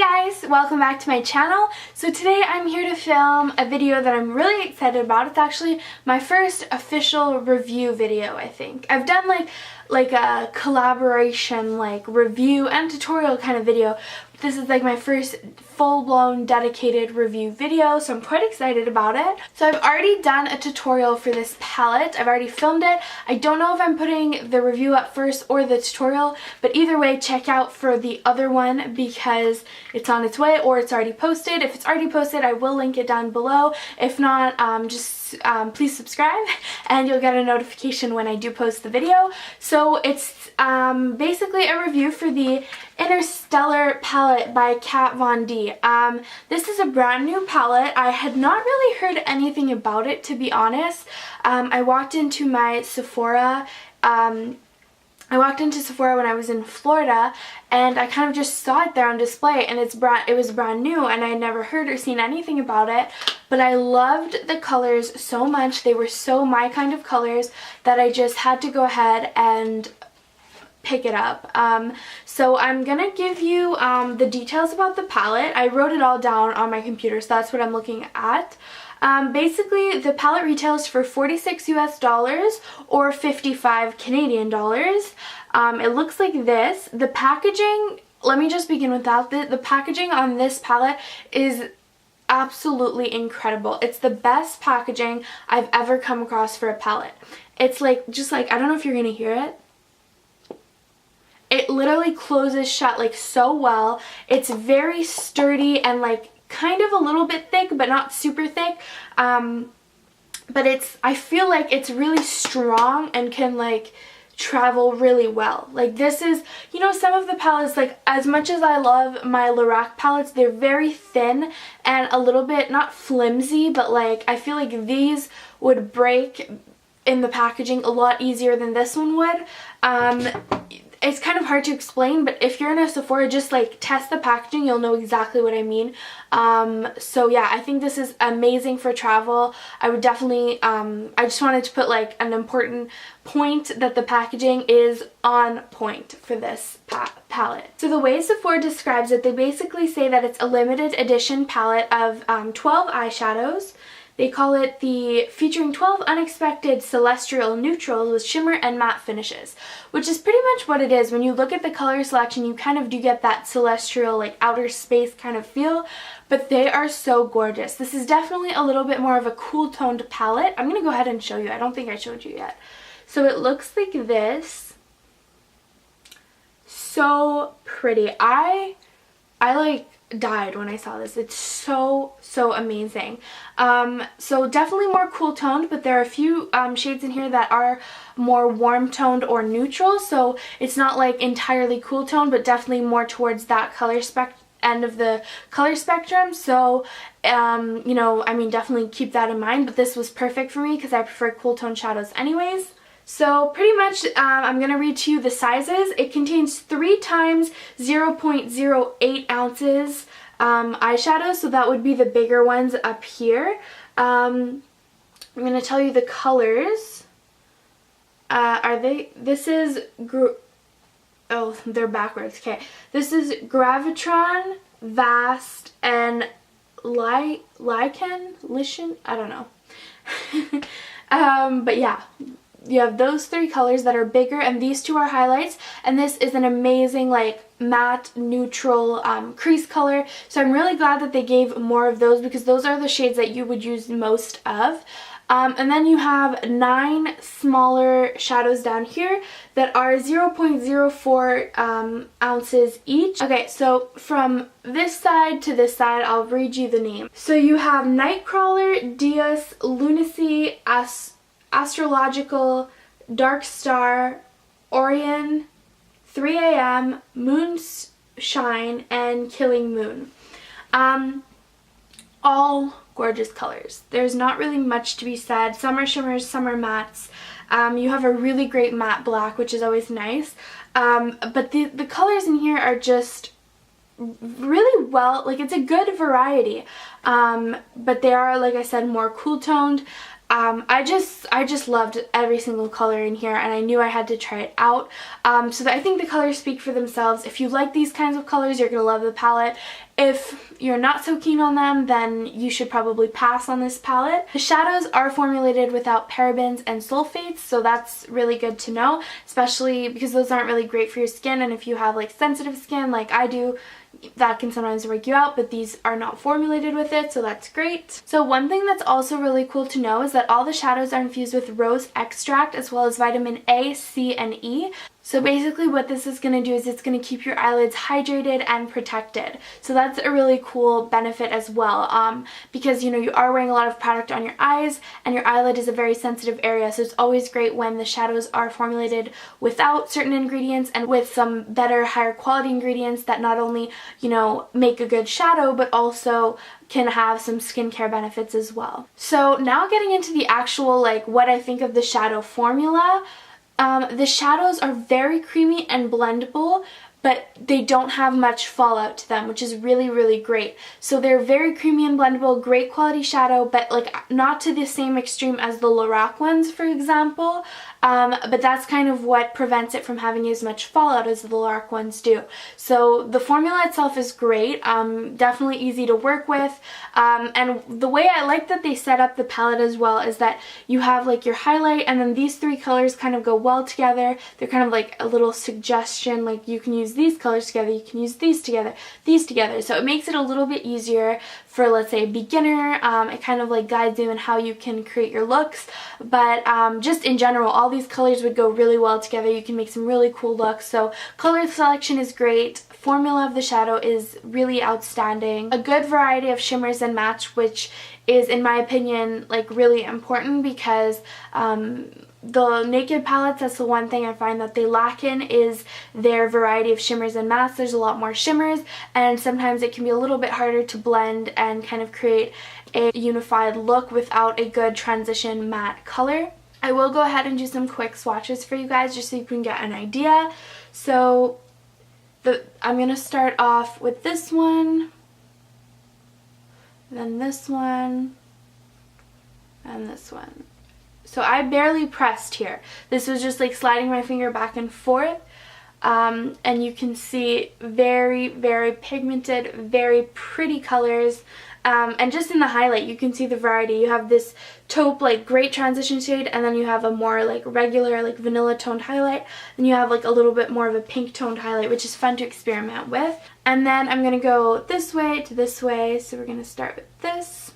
guys, welcome back to my channel. So today I'm here to film a video that I'm really excited about. It's actually my first official review video, I think. I've done like a collaboration review and tutorial kind of video. This is like my first full-blown dedicated review video, so I'm quite excited about it. So I've already done a tutorial for this palette. I've already filmed it. I don't know if I'm putting the review up first or the tutorial, but either way, check out for the other one because it's on its way or it's already posted. If it's already posted, I will link it down below. If not, please subscribe and you'll get a notification when I do post the video. So it's basically a review for the Innerstellar palette by Kat Von D. This is a brand new palette. I had not really heard anything about it, to be honest. I walked into my Sephora when I was in Florida, and I kind of just saw it there on display, and it was brand new, and I had never heard or seen anything about it. But I loved the colors so much. They were so my kind of colors that I just had to go ahead and pick it up. So I'm gonna give you the details about the palette. I wrote it all down on my computer, so that's what I'm looking at. Basically, the palette retails for $46 US or 55 Canadian dollars. It looks like this. The packaging, let me just begin with that. The packaging on this palette is absolutely incredible. It's the best packaging I've ever come across for a palette. It's I don't know if you're gonna hear it. It literally closes shut so well. It's very sturdy and kind of a little bit thick, but not super thick. But I feel like it's really strong and can travel really well. This is, some of the palettes, as much as I love my Lorac palettes, they're very thin and a little bit, not flimsy, but I feel like these would break in the packaging a lot easier than this one would. It's kind of hard to explain, but if you're in a Sephora, just test the packaging, you'll know exactly what I mean. So yeah, I think this is amazing for travel. I would definitely, I just wanted to put an important point that the packaging is on point for this palette. So the way Sephora describes it, they basically say that it's a limited edition palette of 12 eyeshadows. They call it featuring 12 unexpected celestial neutrals with shimmer and matte finishes, which is pretty much what it is. When you look at the color selection, you kind of do get that celestial, outer space kind of feel, but they are so gorgeous. This is definitely a little bit more of a cool toned palette. I'm going to go ahead and show you. I don't think I showed you yet. So it looks like this. So pretty. I died when I saw this. It's so amazing. So definitely more cool toned, but there are a few shades in here that are more warm toned or neutral, so it's not entirely cool toned, but definitely more towards that color end of the color spectrum. So definitely keep that in mind, but this was perfect for me because I prefer cool tone shadows anyways. So pretty much, I'm going to read to you the sizes. It contains 3 times 0.08 ounces eyeshadow, so that would be the bigger ones up here. I'm going to tell you the colors. This is, oh, they're backwards, okay. This is Gravitron, Vast, and Lichen, I don't know. But yeah. You have those 3 colors that are bigger, and these 2 are highlights, and this is an amazing matte neutral crease color. So I'm really glad that they gave more of those because those are the shades that you would use most of. And then you have 9 smaller shadows down here that are 0.04 ounces each. Okay, so from this side to this side, I'll read you the name. So you have Nightcrawler, Dios, Lunacy, Astrological, Dark Star, Orion, 3 AM, Moonshine, and Killing Moon. All gorgeous colors. There's not really much to be said. Some are shimmers, some are mattes. You have a really great matte black, which is always nice. But the colors in here are just really well, it's a good variety. But they are, like I said, more cool toned. I just loved every single color in here, and I knew I had to try it out. So I think the colors speak for themselves. If you like these kinds of colors, you're going to love the palette. If you're not so keen on them, then you should probably pass on this palette. The shadows are formulated without parabens and sulfates, so that's really good to know, especially because those aren't really great for your skin, and if you have like sensitive skin like I do, that can sometimes break you out, but these are not formulated with it, so that's great. So one thing that's also really cool to know is that all the shadows are infused with rose extract as well as vitamin A, C, and E. So basically what this is going to do is it's going to keep your eyelids hydrated and protected. So that's a really cool benefit as well, because you know you are wearing a lot of product on your eyes and your eyelid is a very sensitive area, so it's always great when the shadows are formulated without certain ingredients and with some better, higher quality ingredients that not only, you know, make a good shadow but also can have some skincare benefits as well. So now getting into the actual, like, what I think of the shadow formula. The shadows are very creamy and blendable, but they don't have much fallout to them, which is really, really great. So they're very creamy and blendable, great quality shadow, but like not to the same extreme as the Lorac ones, for example. But that's kind of what prevents it from having as much fallout as the Lorac ones do. So the formula itself is great, definitely easy to work with, and the way I like that they set up the palette as well is that you have like your highlight and then these three colors kind of go well together. They're kind of like a little suggestion, like you can use these colors together, you can use these together, so it makes it a little bit easier for, let's say, a beginner. It kind of like guides you in how you can create your looks, but just in general, all these colors would go really well together. You can make some really cool looks. So color selection is great. Formula of the shadow is really outstanding. A good variety of shimmers and match, which is, in my opinion, like really important because the Naked palettes, that's the one thing I find that they lack in, is their variety of shimmers and mattes. There's a lot more shimmers, and sometimes it can be a little bit harder to blend and kind of create a unified look without a good transition matte color. I will go ahead and do some quick swatches for you guys just so you can get an idea. So I'm going to start off with this one, then this one, and this one. So I barely pressed here. This was just like sliding my finger back and forth. And you can see very, very pigmented, very pretty colors. And just in the highlight, you can see the variety. You have this taupe, like great transition shade, and then you have a more like regular, like vanilla toned highlight. Then you have like a little bit more of a pink toned highlight, which is fun to experiment with. And then I'm going to go this way to this way. So we're going to start with this.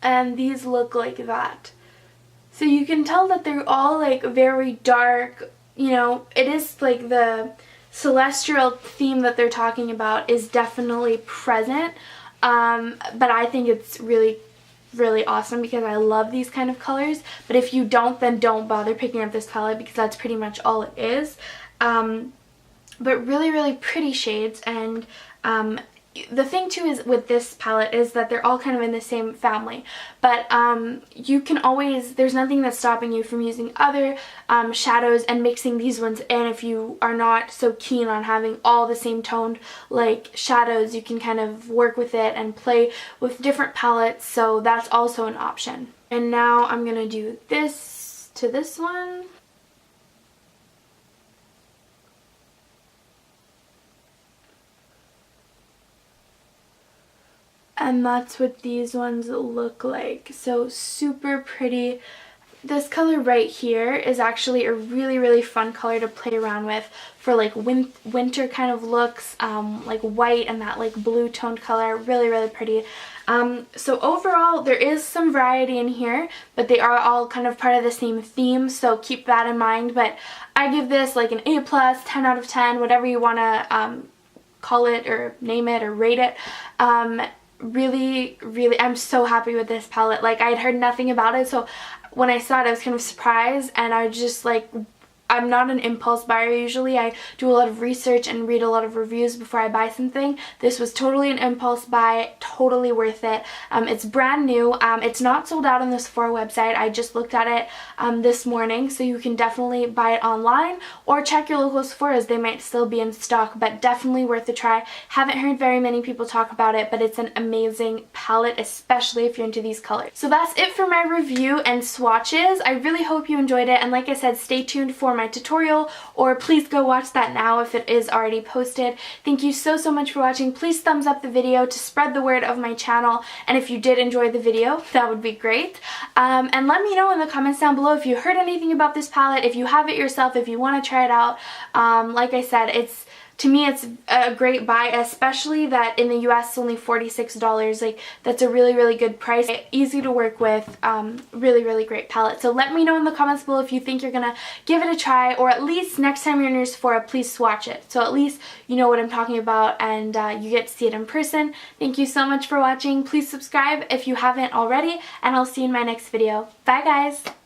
And these look like that. So you can tell that they're all like very dark, you know, it is like the celestial theme that they're talking about is definitely present, but I think it's really, really awesome because I love these kind of colors. But if you don't, then don't bother picking up this palette because that's pretty much all it is. But really, really pretty shades, and the thing too is with this palette is that they're all kind of in the same family, but you can always, there's nothing that's stopping you from using other shadows and mixing these ones in. If you are not so keen on having all the same toned like shadows, you can kind of work with it and play with different palettes, so that's also an option. And now I'm gonna do this to this one. And that's what these ones look like. So super pretty. This color right here is actually a really, really fun color to play around with for like winter kind of looks, like white and that like blue toned color. Really, really pretty. So overall, there is some variety in here, but they are all kind of part of the same theme, so keep that in mind. But I give this like an A+, 10 out of 10, whatever you want to call it or name it or rate it. Really, really, I'm so happy with this palette. Like, I had heard nothing about it, so when I saw it I was kind of surprised, and I I'm not an impulse buyer usually. I do a lot of research and read a lot of reviews before I buy something. This was totally an impulse buy, totally worth it. It's brand new. It's not sold out on the Sephora website. I just looked at it this morning, so you can definitely buy it online or check your local Sephora's. They might still be in stock, but definitely worth a try. Haven't heard very many people talk about it, but it's an amazing palette, especially if you're into these colors. So that's it for my review and swatches. I really hope you enjoyed it, and like I said, stay tuned for my tutorial, or please go watch that now if it is already posted. Thank you so much for watching. Please thumbs up the video to spread the word of my channel, and if you did enjoy the video, that would be great. And let me know in the comments down below if you heard anything about this palette, if you have it yourself, if you want to try it out. Like I said, to me it's a great buy, especially that in the US it's only $46. Like, that's a really good price. Easy to work with, really great palette. So let me know in the comments below if you think you're gonna give it a try, or at least next time you're in your Sephora, please swatch it. So at least you know what I'm talking about, and you get to see it in person. Thank you so much for watching. Please subscribe if you haven't already, and I'll see you in my next video. Bye guys!